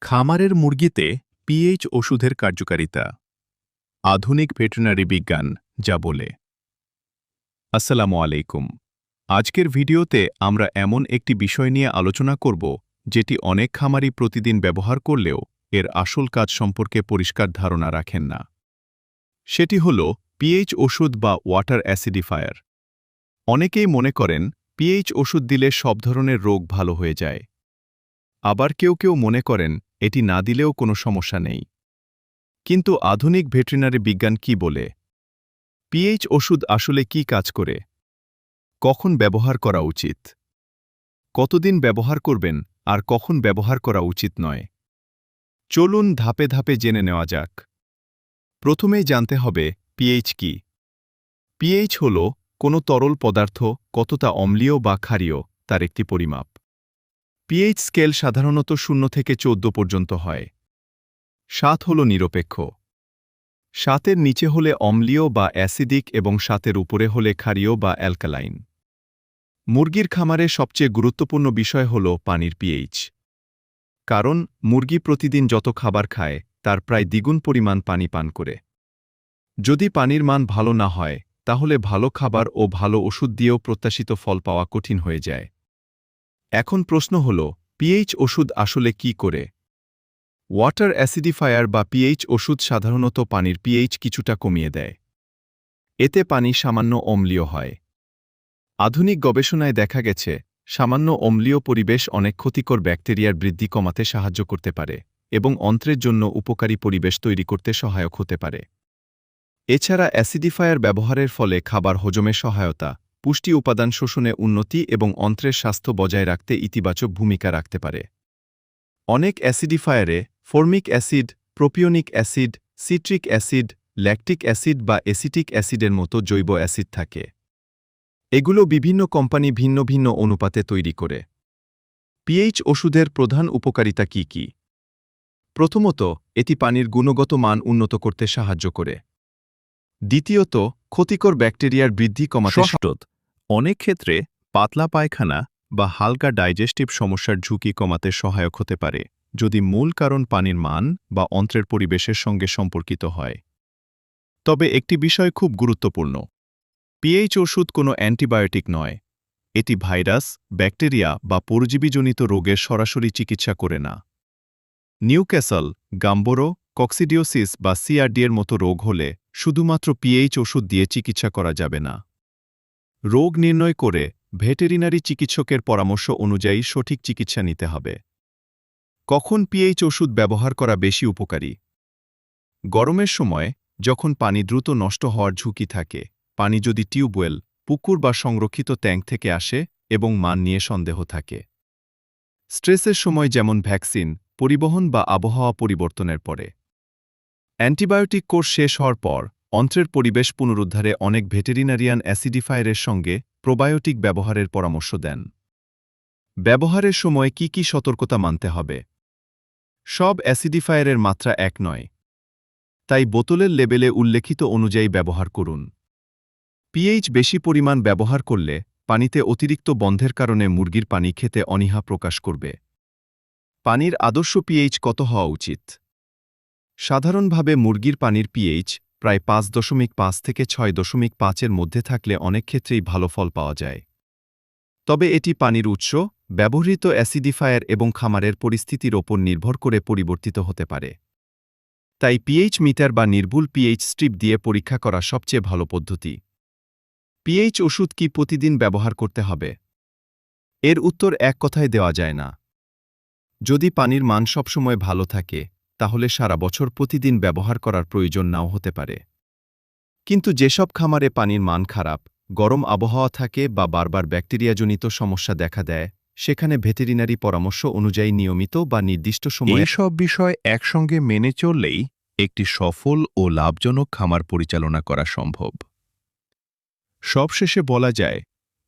খামারের মুরগিতে পিএইচ ওষুধের কার্যকারিতা আধুনিক ভেটেরিনারি বিজ্ঞান যা বলে। আসসালামু আলাইকুম। আজকের ভিডিওতে আমরা এমন একটি বিষয় নিয়ে আলোচনা করব যেটি অনেক খামারি প্রতিদিন ব্যবহার করলেও এর আসল কাজ সম্পর্কে পরিষ্কার ধারণা রাখেন না। সেটি হল পিএইচ ওষুধ বা ওয়াটার অ্যাসিডিফায়ার। অনেকেই মনে করেন পিএইচ ওষুধ দিলে সব ধরনের রোগ ভালো হয়ে যায়। আবার কেউ কেউ মনে করেন এটি না দিলেও কোনো সমস্যা নেই। কিন্তু আধুনিক ভেটেরিনারি বিজ্ঞান কি বলে? পিএইচ ওষুধ আসলে কি কাজ করে? কখন ব্যবহার করা উচিত? কতদিন ব্যবহার করবেন আর কখন ব্যবহার করা উচিত নয়? চলুন ধাপে ধাপে জেনে নেওয়া যাক। প্রথমেই জানতে হবে পিএইচ কি। পিএইচ হল কোনো তরল পদার্থ কতটা অম্লীয় বা ক্ষারীয় তার একটি পরিমাপ। পিএইচ স্কেল সাধারণত 0 থেকে 14 পর্যন্ত হয়। 7 হল নিরপেক্ষ। 7-এর নিচে হলে অম্লীয় বা অ্যাসিডিক এবং 7-এর উপরে হলে ক্ষারীয় বা অ্যালকালাইন। মুরগির খামারে সবচেয়ে গুরুত্বপূর্ণ বিষয় হল পানির পিএইচ। কারণ মুরগি প্রতিদিন যত খাবার খায় তার প্রায় দ্বিগুণ পরিমাণ পানি পান করে। যদি পানির মান ভালো না হয় তাহলে ভালো খাবার ও ভালো ওষুধ দিয়েও প্রত্যাশিত ফল পাওয়া কঠিন হয়ে যায়। এখন প্রশ্ন হল পিএইচ ওষুধ আসলে কি করে? ওয়াটার অ্যাসিডিফায়ার বা পিএইচ ওষুধ সাধারণত পানির পিএইচ কিছুটা কমিয়ে দেয়। এতে পানি সামান্য অম্লীয় হয়। আধুনিক গবেষণায় দেখা গেছে সামান্য অম্লীয় পরিবেশ অনেক ক্ষতিকর ব্যাকটেরিয়ার বৃদ্ধি কমাতে সাহায্য করতে পারে এবং অন্ত্রের জন্য উপকারী পরিবেশ তৈরি করতে সহায়ক হতে পারে। এছাড়া অ্যাসিডিফায়ার ব্যবহারের ফলে খাবার হজমে সহায়তা, পুষ্টি উপাদান শোষণে উন্নতি এবং অন্ত্রের স্বাস্থ্য বজায় রাখতে ইতিবাচক ভূমিকা রাখতে পারে। অনেক অ্যাসিডিফায়ারে formic acid, propionic acid, citric acid, lactic acid বা এসিটিক অ্যাসিডের মতো জৈব অ্যাসিড থাকে। এগুলো বিভিন্ন কোম্পানি ভিন্ন ভিন্ন অনুপাতে তৈরি করে। পিএইচ ওষুধের প্রধান উপকারিতা কি কি? প্রথমত, এটি পানির গুণগত মান উন্নত করতে সাহায্য করে। দ্বিতীয়ত, ক্ষতিকর ব্যাকটেরিয়ার বৃদ্ধি কমাতে অনেক ক্ষেত্রে পাতলা পায়খানা বা হালকা ডাইজেস্টিভ সমস্যার ঝুঁকি কমাতে সহায়ক হতে পারে যদি মূল কারণ পানির মান বা অন্ত্রের পরিবেশের সঙ্গে সম্পর্কিত হয়। তবে একটি বিষয় খুব গুরুত্বপূর্ণ। পিএইচ ওষুধ কোনো অ্যান্টিবায়োটিক নয়। এটি ভাইরাস, ব্যাকটেরিয়া বা পরজীবীজনিত রোগের সরাসরি চিকিৎসা করে না। নিউক্যাসল, গাম্বোরো, কক্সিডিওসিস বা সিআরডির মতো রোগ হলে শুধুমাত্র পিএইচ ওষুধ দিয়ে চিকিৎসা করা যাবে না। রোগ নির্ণয় করে ভেটেরিনারি চিকিৎসকের পরামর্শ অনুযায়ী সঠিক চিকিৎসা নিতে হবে। কখন পিএইচ ওষুধ ব্যবহার করা বেশি উপকারী? গরমের সময়, যখন পানি দ্রুত নষ্ট হওয়ার ঝুঁকি থাকে, পানি যদি টিউবওয়েল, পুকুর বা সংরক্ষিত ট্যাঙ্ক থেকে আসে এবং মান নিয়ে সন্দেহ থাকে। স্ট্রেসের সময় যেমন ভ্যাকসিন, পরিবহন বা আবহাওয়া পরিবর্তনের পরে। অ্যান্টিবায়োটিক কোর্স শেষ হওয়ার পর অন্ত্রের পরিবেশ পুনরুদ্ধারে অনেক ভেটেরিনারিয়ান অ্যাসিডিফায়ারের সঙ্গে প্রোবায়োটিক ব্যবহারের পরামর্শ দেন। ব্যবহারের সময় কি কি সতর্কতা মানতে হবে? সব অ্যাসিডিফায়ারের মাত্রা এক নয়। তাই বোতলের লেবেলে উল্লেখিত অনুযায়ী ব্যবহার করুন। পিএইচ বেশি পরিমাণ ব্যবহার করলে পানিতে অতিরিক্ত বন্ধের কারণে মুরগির পানি খেতে অনীহা প্রকাশ করবে। পানির আদর্শ পিএইচ কত হওয়া উচিত? সাধারণভাবে মুরগির পানির পিএইচ প্রায় 5.5 থেকে 6.5-এর মধ্যে থাকলে অনেক ক্ষেত্রেই ভালো ফল পাওয়া যায়। তবে এটি পানির উৎস, ব্যবহৃত অ্যাসিডিফায়ার এবং খামারের পরিস্থিতির ওপর নির্ভর করে পরিবর্তিত হতে পারে। তাই পিএইচ মিটার বা নির্ভুল পিএইচ স্ট্রিপ দিয়ে পরীক্ষা করা সবচেয়ে ভালো পদ্ধতি। পিএইচ ওষুধ কি প্রতিদিন ব্যবহার করতে হবে? এর উত্তর এক কথায় দেওয়া যায় না। যদি পানির মান সবসময় ভালো থাকে তাহলে সারা বছর প্রতিদিন ব্যবহার করার প্রয়োজন নাও হতে পারে। কিন্তু যেসব খামারে পানির মান খারাপ, গরম আবহাওয়া থাকে বা বারবার ব্যাকটেরিয়াজনিত সমস্যা দেখা দেয়, সেখানে ভেটেরিনারি পরামর্শ অনুযায়ী নিয়মিত বা নির্দিষ্ট সময়ে সব বিষয় একসঙ্গে মেনে চললেই একটি সফল ও লাভজনক খামার পরিচালনা করা সম্ভব। সবশেষে বলা যায়,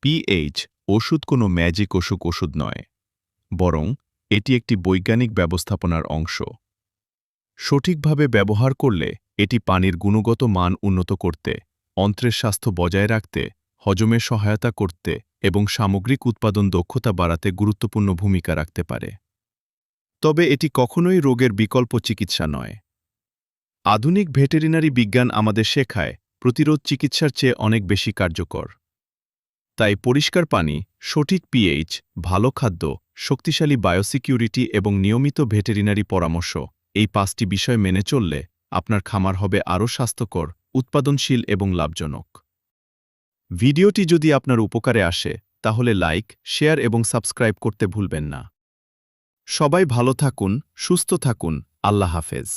পিএইচ ওষুধ কোনো ম্যাজিক ওষুধ নয়, বরং এটি একটি বৈজ্ঞানিক ব্যবস্থাপনার অংশ। সঠিকভাবে ব্যবহার করলে এটি পানির গুণগত মান উন্নত করতে, অন্ত্রের স্বাস্থ্য বজায় রাখতে, হজমে সহায়তা করতে এবং সামগ্রিক উৎপাদন দক্ষতা বাড়াতে গুরুত্বপূর্ণ ভূমিকা রাখতে পারে। তবে এটি কখনোই রোগের বিকল্প চিকিৎসা নয়। আধুনিক ভেটেরিনারি বিজ্ঞান আমাদের শেখায় প্রতিরোধ চিকিৎসার চেয়ে অনেক বেশি কার্যকর। তাই পরিষ্কার পানি, সঠিক পিএইচ, ভালো খাদ্য, শক্তিশালী বায়োসিকিউরিটি এবং নিয়মিত ভেটেরিনারি পরামর্শ এই 5টি বিষয় মেনে চললে আপনার খামার হবে আরও স্বাস্থ্যকর, উৎপাদনশীল এবং লাভজনক। ভিডিওটি যদি আপনার উপকারে আসে তাহলে লাইক, শেয়ার এবং সাবস্ক্রাইব করতে ভুলবেন না। সবাই ভালো থাকুন, সুস্থ থাকুন, আল্লাহ হাফেজ।